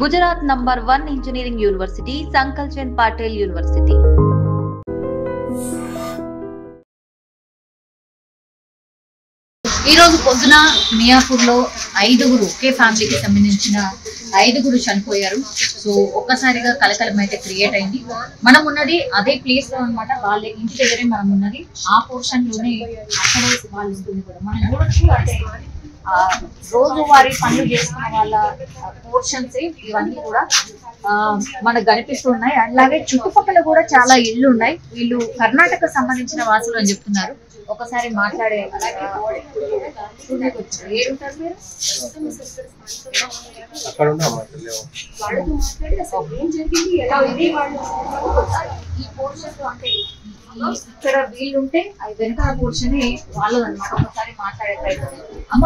Gujarat #1 Engineering University, Sankalchand Patel University. ఈ రోజు పొద్దున మియాపూర్లో 5గురు ఒకే ఫ్యామిలీకి సంబంధించిన 5గురు చనిపోయారు. సో ఒక్కసారిగా కలకలం అయితే క్రియేట్ అయింది. మనం ఉన్నది అదే ప్లేస్ లో అన్నమాట. వాళ్ళ ఇంటి దగ్గరే మనం ఉన్నది. ఆ పోర్షన్ లోనే అక్కడే వాళ్ళు ఉంటుంది కూడా మనం చూడొచ్చు. అంటే రోజువారీ పనులు చేసుకున్న వాళ్ళ పోర్షన్స్ ఇవన్నీ కూడా మనకు కనిపిస్తున్నాయి. అలాగే చుట్టుపక్కల కూడా చాలా ఇళ్ళు ఉన్నాయి. వీళ్ళు కర్ణాటక సంబంధించిన వాసులు అని చెప్తున్నారు. ఒకసారి మాట్లాడే ఇక్కడ వీళ్ళుంటే అది వెనక పోర్షన్ వాళ్ళు అనమాట. ఒకసారి మాట్లాడే అమ్మ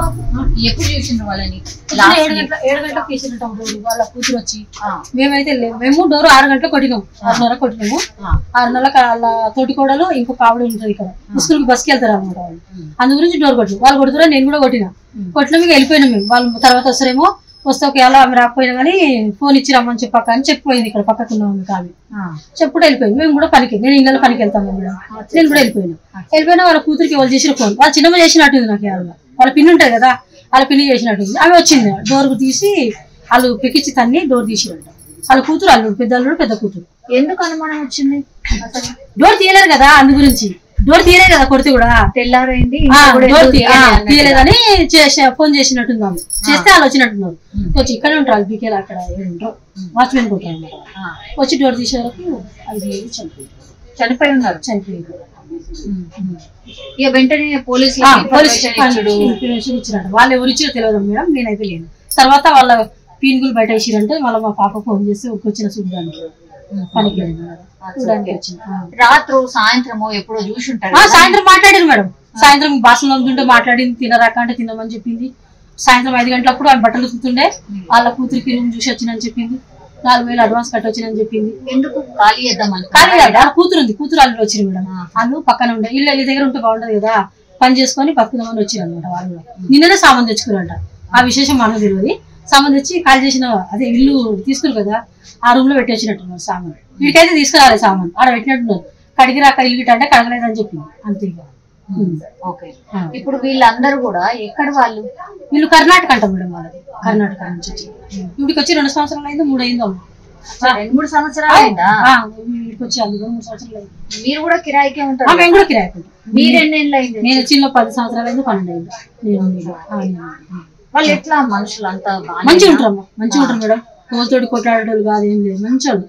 ఎప్పుడు చూసిండ్రు వాళ్ళని? 7 గంటలకు తీసినట్టు వాళ్ళ కూతురు వచ్చి మేమైతే మేము డోర్ 6 గంటలకు కొట్టినాము. 6:30 కొట్టినాము. 6:30 వాళ్ళ తోటి కోడలు ఇంకొక ఆవిడ ఉంటుంది ఇక్కడ స్కూల్ బస్కి వెళ్తారు అనమాట. వాళ్ళు అందు గురించి డోర్ కొట్టిన వాళ్ళు కొడుతున్నా నేను కూడా కొట్టినా. కొట్టినా మీకు వెళ్ళిపోయినాం మేము. వాళ్ళు తర్వాత వస్తారేమో వస్తే ఒకవేళ ఆమె రాకపోయినా కానీ ఫోన్ ఇచ్చి రమ్మని చెప్పాక అని చెప్పిపోయింది. ఇక్కడ పక్కకున్న ఆమె చెప్పుడు వెళ్ళిపోయింది. మేము కూడా పనికి నేను ఇళ్ళ పనికి వెళ్తాము మేడం. నేను కూడా వెళ్ళిపోయినా వాళ్ళ కూతురికి వాళ్ళు చేసిన ఫోన్ వాళ్ళ చిన్నమ్మ చేసినట్టుంది. నాకు వాళ్ళ పిన్ని ఉంటుంది కదా వాళ్ళ పిన్ని చేసినట్టుంది. ఆమె వచ్చింది డోర్ తీసి వాళ్ళు పిక్కిచ్చి తన్ని డోర్ తీసిరంట. వాళ్ళ కూతురు అల్లుడు పెద్ద అల్లుడు పెద్ద కూతురు. ఎందుకు అనుమానం వచ్చింది? డోర్ తీయలేరు కదా అందు గురించి. డోర్ తీయలేదు కదా కొడితే కూడా తెల్లారైంది తీయలేదని ఫోన్ చేసినట్టుంది. వాళ్ళు చేస్తే వాళ్ళు వచ్చినట్టున్నారు. వచ్చి ఇక్కడే ఉంటారు బీకేలు అక్కడ ఉంటారు వాచ్మెన్ కొట్టారు అన్నమాట. వచ్చి డోర్ తీసే వరకు 5 చనిపోయి ఉన్నారు. ఇక వెంటనే పోలీసులు ఇచ్చినట్టు వాళ్ళు ఎవరు ఇచ్చినా తెలియదు మేడం. నేనైతే లేను. తర్వాత వాళ్ళ పీనుగులు బయట వేసిరంటే మళ్ళీ మా పాప ఫోన్ చేసి వచ్చిన చూడడానికి పనికి రాత్రు సాయంత్రము ఎప్పుడో చూసి ఉంటారు. సాయంత్రం మాట్లాడారు మేడం. సాయంత్రం బాసలు అమ్ముతుంటే మాట్లాడింది. తినరాక అంటే తినమని చెప్పింది. సాయంత్రం 5 గంటలప్పుడు ఆమె బట్టలు ఉతుకుతుండే వాళ్ళ కూతురికి రూమ్ చూసి వచ్చినని చెప్పింది. 4,000 అడ్వాన్స్ కట్టొచ్చినని చెప్పింది. ఎందుకు ఖాళీ చేద్దామని? ఖాళీ వాళ్ళ కూతురు ఉంది. కూతురు అల్లుడు వచ్చింది మేడం. వాళ్ళు పక్కన ఉండే ఇల్లు దగ్గర ఉంటే బాగుంటది కదా పని చేసుకొని బతుకుదామని వచ్చిరు అనమాట. వాళ్ళు నిన్ననే సామాన్ తెచ్చుకున్నారంట. ఆ విశేషం మనకు తెలియదు. సామాన్ తెచ్చి ఖాళీ చేసిన అదే ఇల్లు తీసుకురు కదా ఆ రూమ్ లో పెట్టేసినట్టున్నారు సామాన్. వీడికైతే తీసుకురాలి సామాన్ ఆడ పెట్టినట్టున్నారు. కడిగి రాక ఇల్లు గిట్ట అంటే కడగలేదని చెప్పింది అంతే. ఓకే ఇప్పుడు వీళ్ళందరూ కూడా ఎక్కడ వాళ్ళు? వీళ్ళు కర్ణాటక అంట మేడం. వాళ్ళది కర్ణాటక నుంచి వచ్చి వీడికి వచ్చి 2 సంవత్సరాలు అయిందో 3 అయిందో 2-3 సంవత్సరాలు అయిందా? వీడికి వచ్చి 2-3 సంవత్సరాలు అయింది. మీరు కూడా కిరాయికే ఉంటారు? మేము కూడా కిరాయికి ఉంటాం. మీరు ఎన్నేళ్ళు అయింది? నేను వచ్చిన 10 సంవత్సరాలు అయింది 12 అయింది. వాళ్ళు ఎట్లా మనుషులు అంతా మంచిగా ఉంటారమ్మా. మంచిగా ఉంటారు మేడం. కోతోటి కొట్లాడేటోళ్ళు కాదు ఏం లేదు. మంచి వాళ్ళు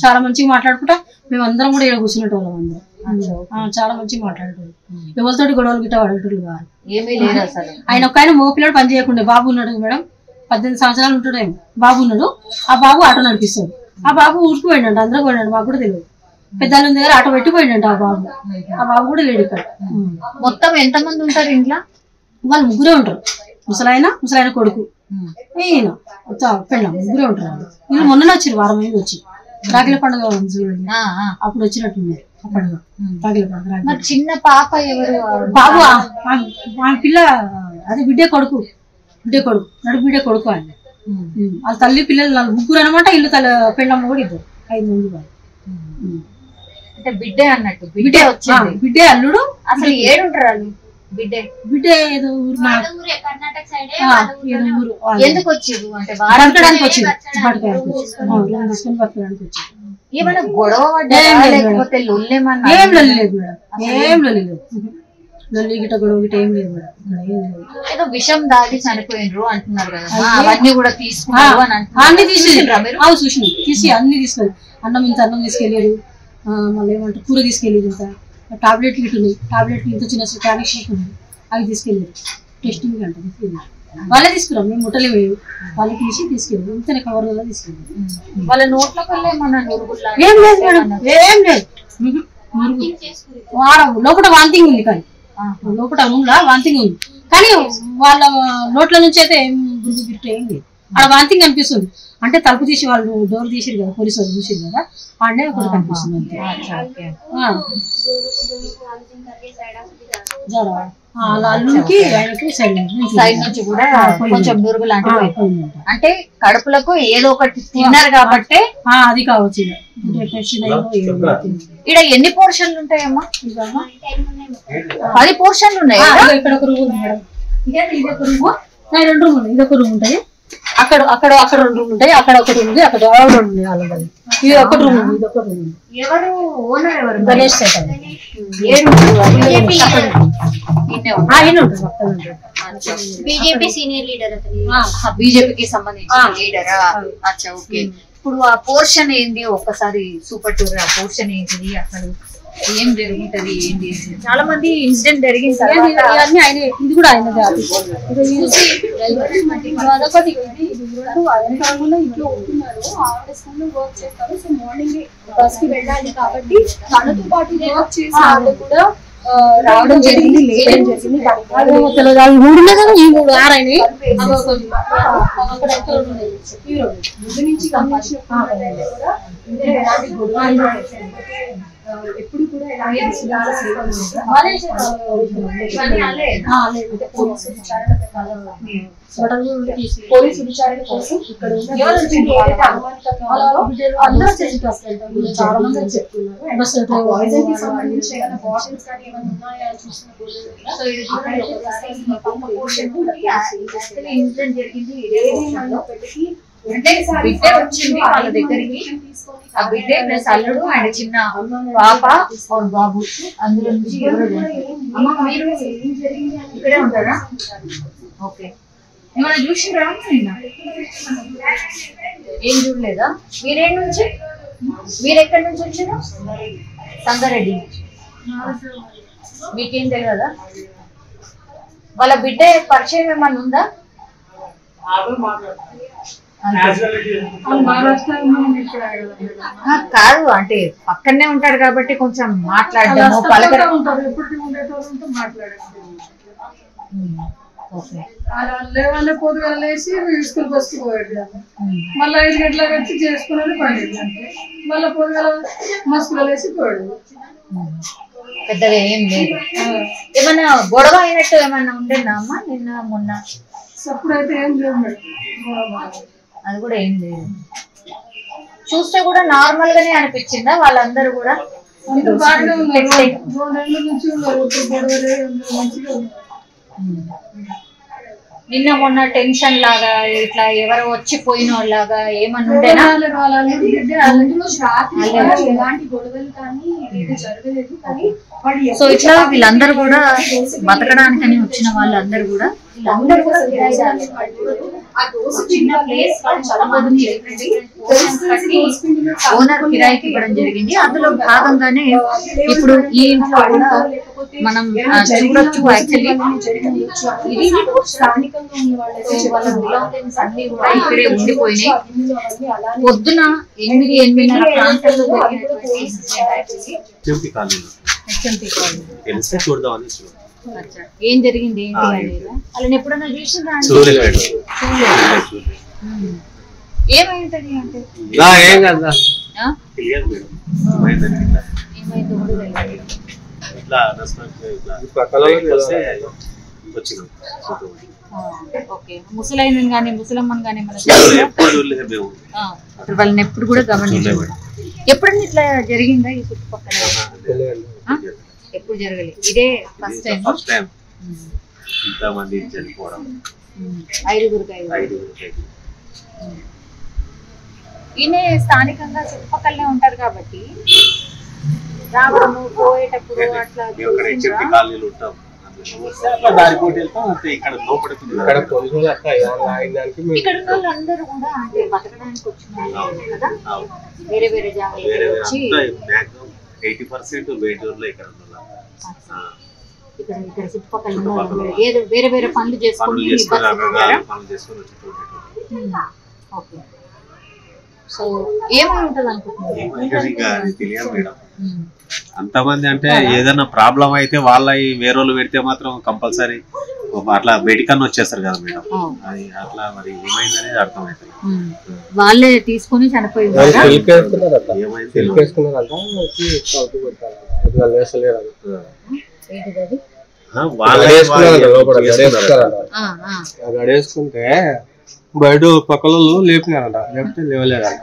చాలా మంచిగా మాట్లాడుకుంటా. మేము అందరం కూడా ఇక్కడ కూర్చునేటోళ్ళం అందరం. చాలా మంచిగా మాట్లాడేటోళ్ళు. ఎవరితోటి గొడవలు గిట్ట పడేటోళ్ళు కాదు. ఏమీ లేదు అసలు. ఆయన ఒక ఆయన మగపిల్లడు పని చేయకుండా బాబు ఉన్నాడు మేడం. 18 సంవత్సరాలు ఉంటాడు ఆయన. బాబు ఉన్నాడు. ఆ బాబు ఆటో నడిపిస్తాడు. ఆ బాబు ఊరికి పోయిండంట. అందరూ పోయినాడు. మాకు కూడా తెలియదు. పెద్దల దగ్గర ఆటో పెట్టిపోయిండంట ఆ బాబు. ఆ బాబు కూడా లేడు ఇక్కడ. మొత్తం ఎంత మంది ఉంటారు ఇంట్లో? వాళ్ళు 3 ఉంటారు. ముసలాయన కొడుకు ఈయన పెళ్ళ 3 ఉంటారు. వీళ్ళు మొన్ననే వచ్చారు. వారం అయింది వచ్చి. రాగిల పండుగ చూడండి అప్పుడు వచ్చినట్టున్నారు. పండుగ రాగిల పండుగ. చిన్న పాప ఎవరు? బాబు ఆ పిల్ల అదే బిడ్డే కొడుకు నడుపు బిడ్డే కొడుకు ఆయన. వాళ్ళ తల్లి పిల్లలు 3 అనమాట. ఇల్లు పెళ్ళమ్మ కూడా 2 5 మంది వాళ్ళు. అంటే బిడ్డే అన్నట్టు బిడ్డే వచ్చింది. బిడ్డే అల్లుడు. అసలు ఏడుంటారు వాళ్ళు? బిడ్డే ఏదో ఊరు ఎందుకు వచ్చారు అంటే బతకడానికి వచ్చింది. తీసుకొని బతకడానికి వచ్చింది. ఏమైనా గొడవ లేకపోతే లొల్లేమన్నా? ఏం లొల్లి లేదు మేడం. ఏం లొల్లి లేదు. లొల్లి గిట్ట గొడవ గిట్ట ఏం లేదు మేడం. ఏదో విషం దాగి చనిపోయినరు అంటున్నారు కదా. అవన్నీ కూడా తీసుకున్నారు అని అంటున్నారు. అన్ని తీసుకెళ్ళి చూసినాం. తీసి అన్ని తీసుకెళ్ళి అన్నం ఇంత అన్నం తీసుకెళ్ళారు. మళ్ళీ ఏమంటారు కూర తీసుకెళ్ళేది. ఇంత టాబ్లెట్లు ఇటు ఉన్నాయి. టాబ్లెట్లు ఇంత చిన్న టానిక్ షీట్ ఉంది. అవి తీసుకెళ్ళారు. టెస్టింగ్ అంటే తీసుకెళ్ళారు. వాళ్ళే తీసుకున్నాం. మేము ముట్టలేము. వాళ్ళు తీసి తీసుకెళ్ళారు. ఇంతనే కవర్ వల్ల తీసుకెళ్ళారు. వాళ్ళ నోట్లోకి ఏం లేదు మేడం. ఏం లేదు. లోపల వాంతింగ్ ఉంది. కానీ లోపల రూమ్లో వాంతింగ్ ఉంది. కానీ వాళ్ళ నోట్ల నుంచి అయితే ఏం గుర్తు గిట్టు ఏం లేదు. అక్కడ వాంతింగ్ అనిపిస్తుంది. అంటే తలుపు తీసి వాళ్ళు డోర్ తీసిరు కదా పోలీసు వాళ్ళు చూసిరు కదా ఆడనే ఒకటి కనిపిస్తుంది అంతే. అలా అల్లుడికి ఆయనకి సైడ్ నుంచి కూడా కొంచెం నురుగు లాంటివి అంటే కడుపులకు ఏదో ఒకటి తిన్నారు కాబట్టి అది కావచ్చు. ఇక్కడ ఎన్ని పోర్షన్లు ఉంటాయమ్మా? 10 పోర్షన్లు ఉన్నాయి. ఇక్కడ ఒక రూమ్ ఉంది మేడం, ఇది ఒక రూమ్, 2 రూమ్, ఇది ఒక రూమ్ ఉంటాయి, అక్కడ 2 రూమ్ ఉంటాయి, అక్కడ ఒకటి ఉంది, అక్కడ 2 ఉన్నాయి వాళ్ళది. ఇది ఒక రూమ్, ఇది ఒక రూమ్. ఎవరు ఓనర్? ఎవరు? గణేష్ సేట. బీజేపీ సీనియర్ లీడర్, బీజేపీకి సంబంధించిన లీడరా? అచ్చా, ఓకే. ఇప్పుడు ఆ పోర్షన్ ఏంది ఒక్కసారి సూపర్ టూర్ ఆ పోర్షన్ ఏంటిది, అసలు ఏం జరుగుతుంది ఏంటి? చాలా మంది ఇన్సిడెంట్ జరిగింది ఇవన్నీ ఆయన, ఇది కూడా ఆయనది. అదొకటి ఇంట్లో ఉంటున్నారు, ఆవిడ స్కూల్లో వర్క్ చేస్తారు. సో మార్నింగ్ బస్ కి వెళ్ళాలి కాబట్టి తనతో పాటు వర్క్ చేసి ఆవిడ కూడా రావడం జరిగింది, లేవడం జరిగింది. మూడు కదా, ఈ 3 6 అయినాయి. ముందు నుంచి గమనించిన ఎప్పుడు కూడా పోలీసు విచారణ కోసం ఇక్కడ అందరూ చాలా మంది చెప్తున్నారు. అంటే బిడ్డ వచ్చింది వాళ్ళ దగ్గరికి, ఆ బిడ్డ ప్లస్ అల్లుడు అండ్ చిన్న పాప బాబు, అందులో నుంచి ఎవరు మీరు ఇక్కడే ఉంటారా? ఓకే. ఏమైనా చూసిరా? ఏం చూడలేదా? మీరేం నుంచి, మీరు ఎక్కడి నుంచి వచ్చారు? సంగారెడ్డి. మీకేం తెలియదా? వాళ్ళ బిడ్డ పరిచయం ఏమన్నా ఉందా? కాదు, అంటే పక్కనే ఉంటారు కాబట్టి కొంచెం మాట్లాడదాము, పలకడం. లేవన్నా పొద్దుగా లేచి స్కూల్ బస్కి పోయాడు, మళ్ళీ 5 గంటలకు వచ్చి చేసుకుని పండుగ, మళ్ళీ పొద్దుగా మస్కులో లేచి పోయాడు. పెద్దగా ఏం లేదు. ఏమన్నా గొడవ అయినట్టు ఏమన్నా ఉండేనా అమ్మా నిన్న మొన్న? అప్పుడైతే ఏం లేదు, అది కూడా ఏం లేదు. చూస్తే కూడా నార్మల్ గానే అనిపించిందా వాళ్ళందరూ కూడా? నిన్న మొన్న టెన్షన్ లాగా ఇట్లా ఎవరో వచ్చి పోయిన వాళ్ళగా ఏమన్నా ఉండేనా? ఎలాంటి గొడవలు కానీ జరగలేదు. కానీ సో ఇట్లా వీళ్ళందరూ కూడా బతకడానికని వచ్చిన వాళ్ళందరూ కూడా చిన్న ప్లేస్ ఓనర్ కిరాయికి ఇవ్వడం జరిగింది. అందులో భాగంగానే ఇప్పుడు ఈ ఇంట్లో కూడా మనం చూడొచ్చు. యాక్చువల్లీ ఇది స్థానికంగా ఉన్న వాళ్ళ బిలాంగింగ్స్ అన్ని కూడా ఇక్కడే ఉండిపోయినాయి. పొద్దున 8-8:30 ప్రాంతాల్లో ఏం జరిగింది ఏంటి అనేది వాళ్ళని ఎప్పుడన్నా చూసిందా? ఏమైంటది అంటే ముసలైన గానీ ముసలమ్మని గానీ వాళ్ళని ఎప్పుడు కూడా గమనించారు. ఎప్పుడన్నా ఇట్లా జరిగిందా ఈ చుట్టుపక్కల? ఎప్పుడు జరగలేదు, ఇదే ఫస్ట్ టైం. ఇంతమంది చనిపోవడం, 5గురికి. ఈయన స్థానికంగా చుట్టుపక్కలనే ఉంటారు కాబట్టి రావడము పోయేటప్పుడు అట్లా ఇక్కడ ఉన్న వాళ్ళందరూ కూడా అంటే బతకడానికి వచ్చిన కదా, వేరే వేరే జాగాలు వచ్చి 80% బెంగళూరులో ఇక్కడ ఇక్కడ చుట్టుపక్కల ఏదో వేరే వేరే పనులు చేసుకుని. సో ఏమై ఉంటది అనుకుంటున్నారు? తెలియదు మేడం. అంతమంది అంటే ఏదైనా ప్రాబ్లం అయితే వాళ్ళ వేరే వాళ్ళు పెడితే మాత్రం కంపల్సరీ అట్లా బయటికన్నా వచ్చేస్తారు కదా మేడం. అది అట్లా మరి ఏమైందనేది అర్థమవుతుంది. వాళ్ళే తీసుకొని చనిపోయి గడేసుకుంటే బయట పక్కల లేపినారంట, లేపితే లేవలేదంట.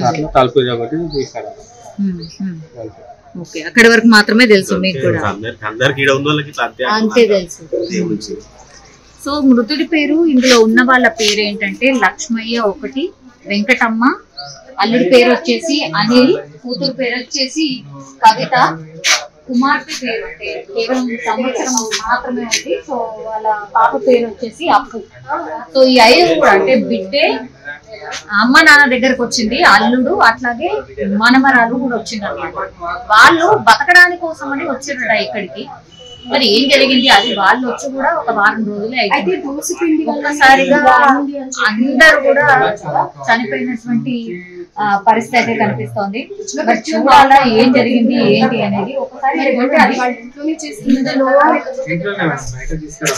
అట్లా తలుపు కాబట్టి తీస్తారంట. అక్కడి వరకు మాత్రమే తెలుసు మీకు కూడా, అంతే తెలుసు. సో మృతుడి పేరు, ఇందులో ఉన్న వాళ్ళ పేరు ఏంటంటే లక్ష్మయ్య ఒకటి, వెంకటమ్మ, అల్లుడి పేరు వచ్చేసి అనిల్, కూతురు పేరు వచ్చేసి కవిత, కుమార్తె పేరు అంటే కేవలం సంవత్సరం మాత్రమే ఉంది. సో వాళ్ళ పాప పేరు వచ్చేసి అప్పు. సో ఈ 5 కూడా అంటే బిడ్డే అమ్మ నాన్న దగ్గరకు వచ్చింది, అల్లుడు అట్లాగే మనమరాలు కూడా వచ్చింది అన్నమాట. వాళ్ళు బతకడానికి కోసం అని వచ్చిరట ఇక్కడికి. మరి ఏం జరిగింది అది వాళ్ళు వచ్చి కూడా ఒక వారం రోజులే అయితే ఒక్కసారిగా అందరూ కూడా చనిపోయినటువంటి పరిస్థితి అయితే కనిపిస్తోంది. మరి చూడాలా ఏం జరిగింది ఏంటి అనేది. ఒకసారి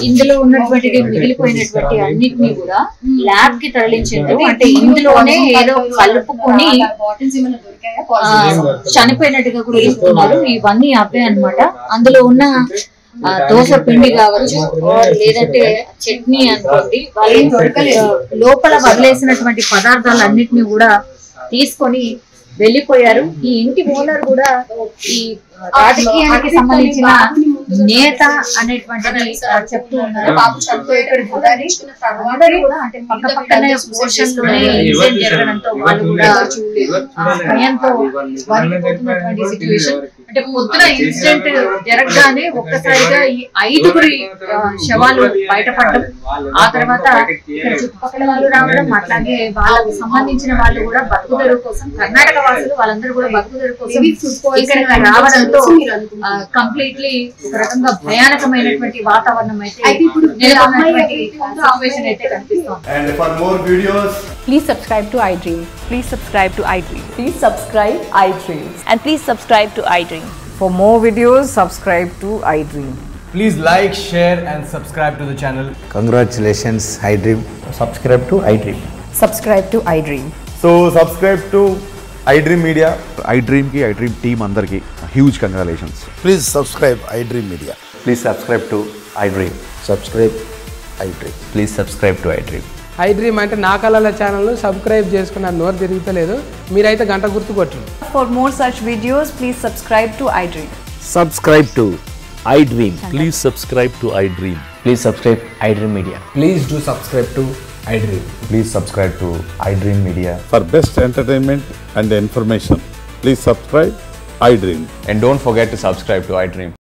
ఇందులో ఉన్నటువంటిది మిగిలిపోయినటువంటి అన్నిటినీ కూడా ల్యాబ్ కి తరలించారు. అంటే ఇందులోనే ఏదో కలుపుకొని చనిపోయినట్టుగా కూడా చెప్తున్నారు. ఇవన్నీ అవే అన్నమాట. అందులో ఉన్న దోశ పిండి కావచ్చు, లేదంటే చట్నీ అనుకోండి, వాళ్ళు లోపల వదిలేసినటువంటి పదార్థాలు అన్నిటిని కూడా తీసుకొని వెళ్ళిపోయారు. ఈ ఇంటి ఓనర్ కూడా ఈ రాజకీయానికి సంబంధించిన నేత అనేటువంటిది చెప్తూ ఉన్నారు. అందరూ కూడా అంటే పక్క పక్కనే పోర్షన్ లోనే ఇన్సిడెంట్ జరగడంతో వాళ్ళు కూడా భయంతో వణికిపోతున్నటువంటి సిచ్యువేషన్. అంటే పొద్దున ఇన్సిడెంట్ జరగగానే ఒక్కసారిగా ఈ 5గురి శవాలు బయటపడడం, ఆ తర్వాత ఇక్కడ చుట్టుపక్కల వాళ్ళు రావడం, అట్లాగే వాళ్ళకు సంబంధించిన వాళ్ళు కూడా బతుకుదెరువు కోసం, కర్ణాటక వాసులు వాళ్ళందరూ కూడా బతుకుదెరువు కోసం ఇక్కడ రావడంతో కంప్లీట్లీ ఒక రకంగా భయానకమైనటువంటి వాతావరణం అయితే నెలకొన్నటువంటి సిచ్యువేషన్ అయితే కనిపిస్తోంది. And for more videos, please subscribe to iDream. Please subscribe to iDream. Please subscribe iDream. And please subscribe to iDream. For more videos, subscribe to iDream. please like, share and subscribe to the channel. Congratulations, iDream. Subscribe to iDream. Subscribe to iDream. So subscribe to iDream Media. iDream ki iDream team andarki huge congratulations. Please subscribe iDream Media. Please subscribe to iDream. Subscribe iDream. Please subscribe to iDream. iDream అంటే నా కళల channel subscribe చేసుకున్న నోరు తిరుగుతలేదు, మీరైతే గంట గుర్తు కొట్టండి. For more such videos, please subscribe to iDream. Subscribe to iDream. Please subscribe to iDream. Please subscribe iDream Media. Please do subscribe to iDream. Please subscribe to iDream Media. For best entertainment and information, please subscribe iDream. And don't forget to subscribe to iDream.